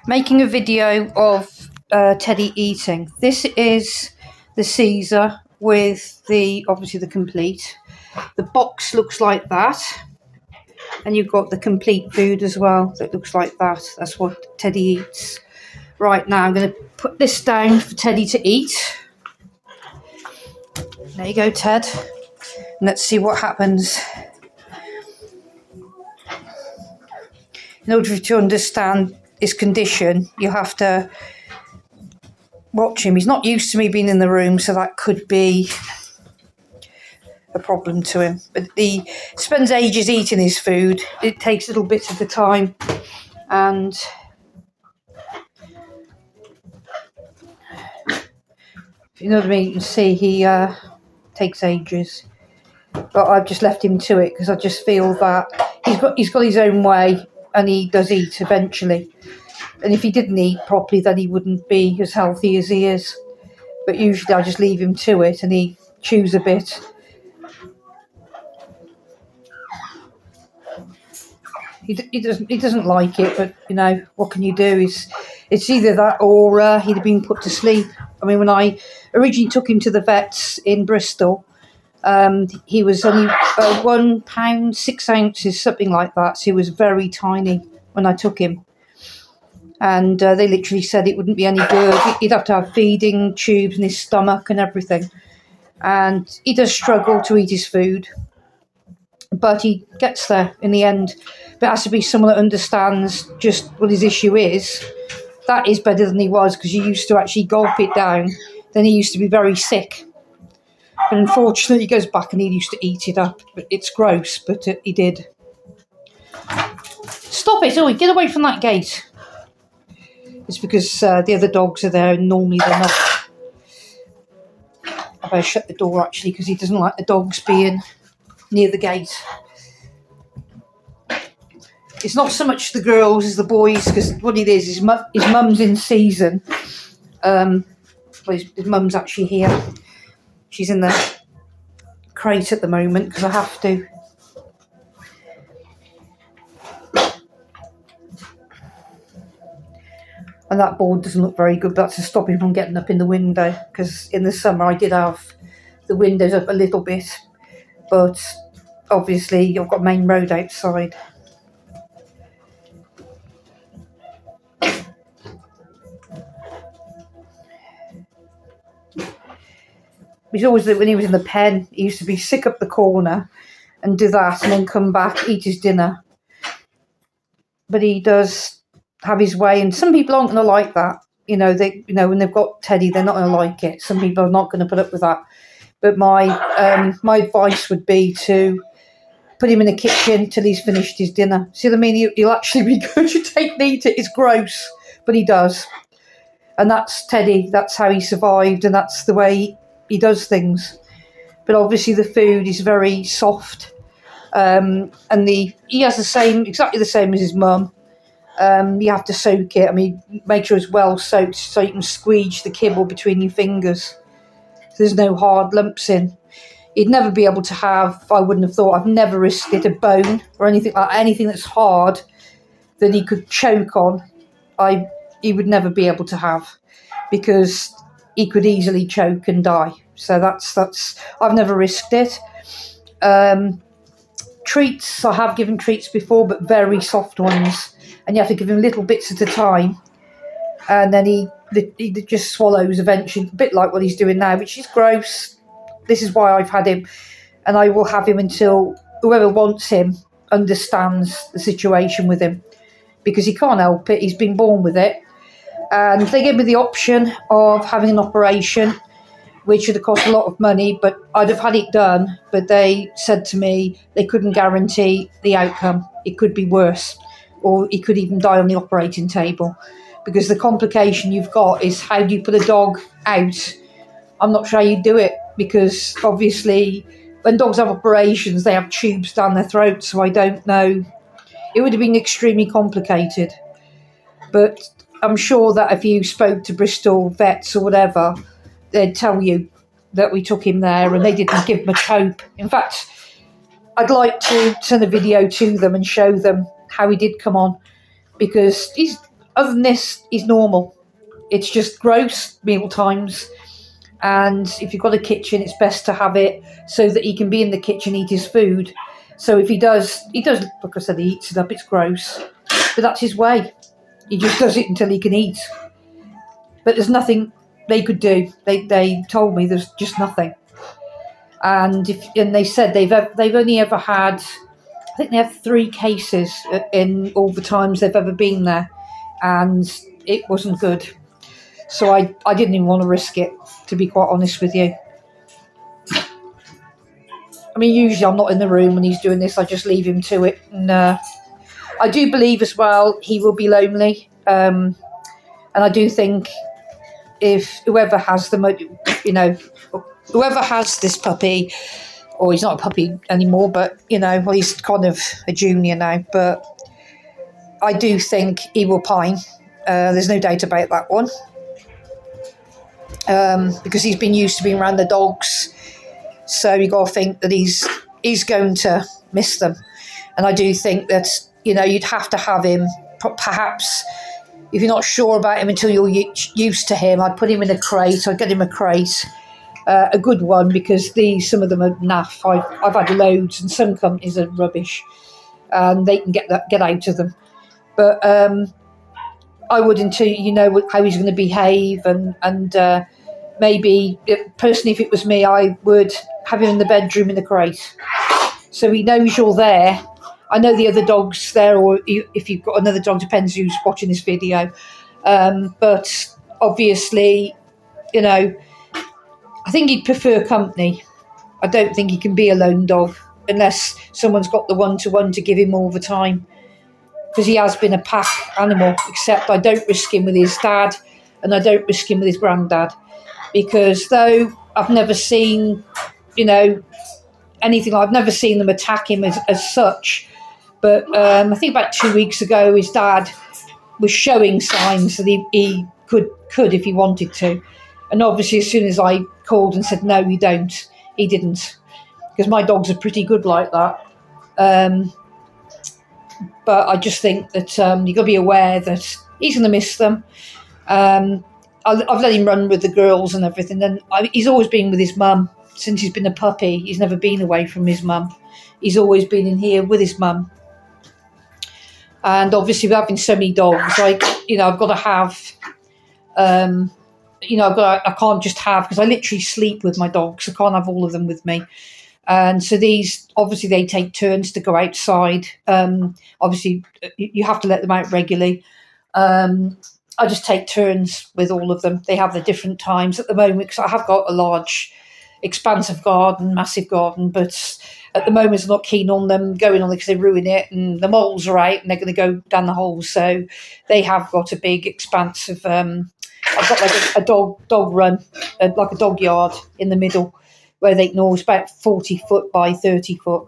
Making a video of Teddy eating. This is the Caesar with obviously the complete. The box looks like that, and you've got the complete food as well that looks like that. That's what Teddy eats. Right, now I'm going to put this down for Teddy to eat. There you go, Ted. And let's see what happens. In order to understand his condition, you have to watch him. He's not used to me being in the room, so that could be a problem to him. But he spends ages eating his food. It takes little bits at a time, and you know what I mean. You can see he takes ages, but I've just left him to it because I just feel that he's got his own way, and he does eat eventually. And if he didn't eat properly, then he wouldn't be as healthy as he is. But usually I just leave him to it, and he chews a bit. He doesn't like it, but you know, what can you do? It's either that or he'd have been put to sleep. I mean, when I originally took him to the vets in Bristol, he was only £1 6 ounces, something like that. So he was very tiny when I took him. And they literally said it wouldn't be any good. He'd have to have feeding tubes in his stomach and everything. And he does struggle to eat his food, but he gets there in the end. But it has to be someone that understands just what his issue is. That is better than he was, because he used to actually gulp it down. Then he used to be very sick. But unfortunately, he goes back and he used to eat it up. But it's gross, but he did. Stop it, Zoe, get away from that gate. It's because the other dogs are there and normally they're not. I better shut the door actually, because he doesn't like the dogs being near the gate. It's not so much the girls as the boys, because what it is his mum's in season. Well, his mum's actually here. She's in the crate at the moment because I have to. And that board doesn't look very good. That's to stop him from getting up in the window, because in the summer I did have the windows up a little bit, but obviously you've got main road outside. He's always, when he was in the pen, he used to be sick up the corner and do that and then come back, eat his dinner. But he does have his way, and some people aren't going to like that. You know, when they've got Teddy, they're not going to like it. Some people are not going to put up with that. But my advice would be to put him in the kitchen till he's finished his dinner. See what I mean? He'll actually be good to take and eat it. It's gross, but he does. And that's Teddy. That's how he survived, and that's the way he does things. But obviously the food is very soft, and he has exactly the same as his mum. You have to soak it. I mean, make sure it's well soaked so you can squeeze the kibble between your fingers. So there's no hard lumps in. He'd never be able to have, I wouldn't have thought, I've never risked it, a bone or anything that's hard that he could choke on. He would never be able to have, because he could easily choke and die. So that's I've never risked it. Treats, I have given treats before, but very soft ones, and you have to give him little bits at a time, and then he just swallows eventually, a bit like what he's doing now, which is gross. This is why I've had him, and I will have him until whoever wants him understands the situation with him, because he can't help it. He's been born with it. And they gave me the option of having an operation, which would have cost a lot of money, but I'd have had it done. But they said to me they couldn't guarantee the outcome. It could be worse, or he could even die on the operating table, because the complication you've got is, how do you put a dog out? I'm not sure how you do it, because obviously when dogs have operations, they have tubes down their throat, so I don't know. It would have been extremely complicated. But I'm sure that if you spoke to Bristol vets or whatever, they'd tell you that we took him there and they didn't give much hope. In fact, I'd like to send a video to them and show them how he did come on, because other than this, he's normal. It's just gross meal times. And if you've got a kitchen, it's best to have it so that he can be in the kitchen, eat his food. So if he does, like I said, he eats it up, it's gross. But that's his way. He just does it until he can eat. But there's nothing they could do. They told me there's just nothing. And they said they've only ever had, I think they have 3 cases in all the times they've ever been there. And it wasn't good. So I didn't even want to risk it, to be quite honest with you. I mean, usually I'm not in the room when he's doing this. I just leave him to it. And I do believe as well he will be lonely. And I do think if whoever has whoever has this puppy, or he's not a puppy anymore, but, well, he's kind of a junior now. But I do think he will pine. There's no doubt about that one. Because he's been used to being around the dogs. So you got to think that he's going to miss them. And I do think that, you'd have to have him, perhaps, if you're not sure about him until you're used to him, I'd put him in a crate. I'd get him a crate, a good one, because some of them are naff. I've had loads, and some companies are rubbish. And they can get out of them. But I would, until you know how he's going to behave, and maybe, personally, if it was me, I would have him in the bedroom in the crate. So he knows you're there. I know the other dog's there, or if you've got another dog, depends who's watching this video. But obviously, I think he'd prefer company. I don't think he can be a lone dog unless someone's got the one-to-one to give him all the time. Because he has been a pack animal, except I don't risk him with his dad, and I don't risk him with his granddad. Because though I've never seen, anything, I've never seen them attack him as such. But I think about 2 weeks ago, his dad was showing signs that he could if he wanted to. And obviously, as soon as I called and said, no, you don't, he didn't. Because my dogs are pretty good like that. But I just think that you've got to be aware that he's going to miss them. I've let him run with the girls and everything. And he's always been with his mum. Since he's been a puppy, he's never been away from his mum. He's always been in here with his mum. And obviously, with having so many dogs, I've got to have, I can't just have, because I literally sleep with my dogs. I can't have all of them with me. And so these, obviously, they take turns to go outside. Obviously, you have to let them out regularly. I just take turns with all of them. They have their different times at the moment, because I have got a large, expansive garden, massive garden, but at the moment I'm not keen on them going on it because they ruin it, and the moles are out and they're going to go down the holes. So they have got a big expanse of, I've got like a dog run, like a dog yard in the middle, where they can always about 40 foot by 30 foot.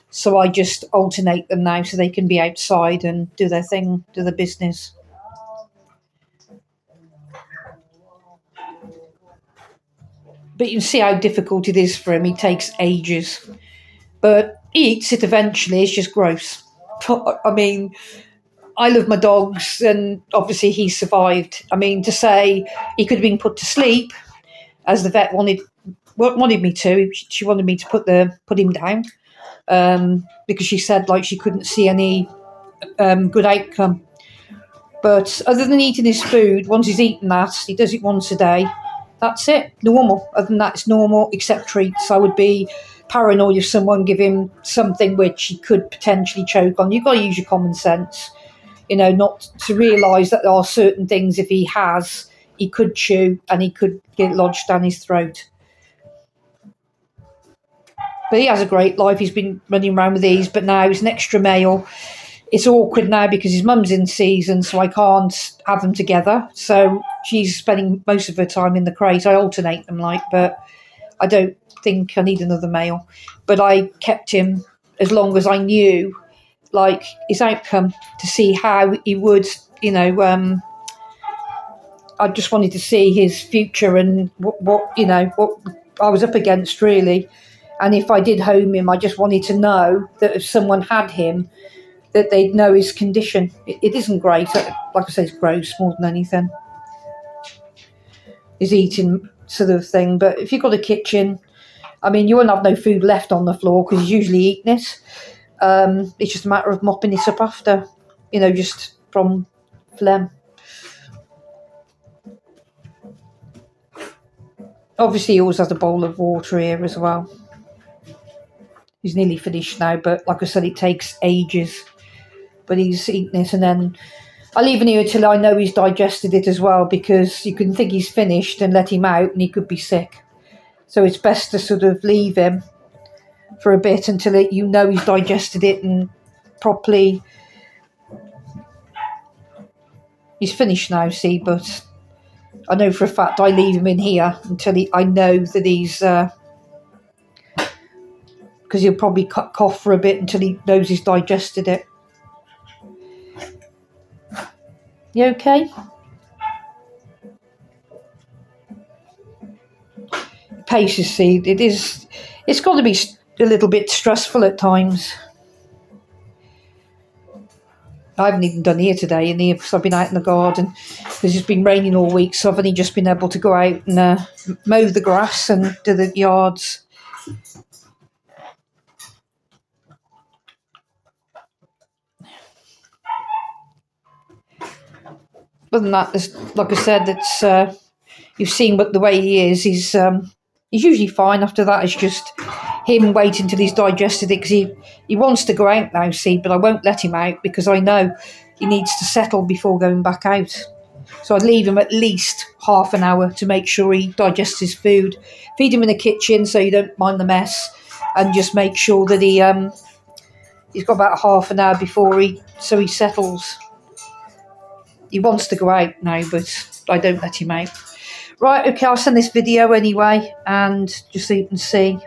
So I just alternate them now so they can be outside and do their thing, do their business. But you can see how difficult it is for him. He takes ages. But he eats it eventually. It's just gross. I mean, I love my dogs, and obviously he survived. I mean, to say he could have been put to sleep, as the vet wanted me to. She wanted me to put him down, because she said she couldn't see any good outcome. But other than eating his food, once he's eaten that, he does it once a day. That's it, normal. Other than that, it's normal, except treats. I would be paranoid if someone give him something which he could potentially choke on. You've got to use your common sense, not to realise that there are certain things, if he could chew and he could get lodged down his throat. But he has a great life. He's been running around with these, but now he's an extra male. It's awkward now because his mum's in season, so I can't have them together. So she's spending most of her time in the crate. I alternate them, but I don't think I need another male. But I kept him as long as I knew, his outcome, to see how he would, I just wanted to see his future and what I was up against, really. And if I did home him, I just wanted to know that if someone had him, that they'd know his condition. It isn't great. Like I say, it's gross more than anything. His eating sort of thing. But if you've got a kitchen, I mean, you won't have no food left on the floor because he's usually eating it. It's just a matter of mopping it up after, you know, just from phlegm. Obviously, he always has a bowl of water here as well. He's nearly finished now, but like I said, it takes ages. But he's eating it, and then I leave him here until I know he's digested it as well, because you can think he's finished and let him out and he could be sick. So it's best to sort of leave him for a bit until you know he's digested it and properly. He's finished now, see, but I know for a fact I leave him in here until I know that he's, because he'll probably cough for a bit until he knows he's digested it. You okay? Paces, see, it's got to be a little bit stressful at times. I haven't even done here today in here because I've been out in the garden because it's been raining all week, so I've only just been able to go out and mow the grass and do the yards. Other than that, like I said, it's you've seen what the way he is. He's usually fine. After that, it's just him waiting till he's digested it, because he wants to go out now, see, but I won't let him out because I know he needs to settle before going back out. So I'd leave him at least half an hour to make sure he digests his food. Feed him in the kitchen so you don't mind the mess, and just make sure that he's got about half an hour before he settles. He wants to go out now, but I don't let him out. Right, okay, I'll send this video anyway, and just so you can see.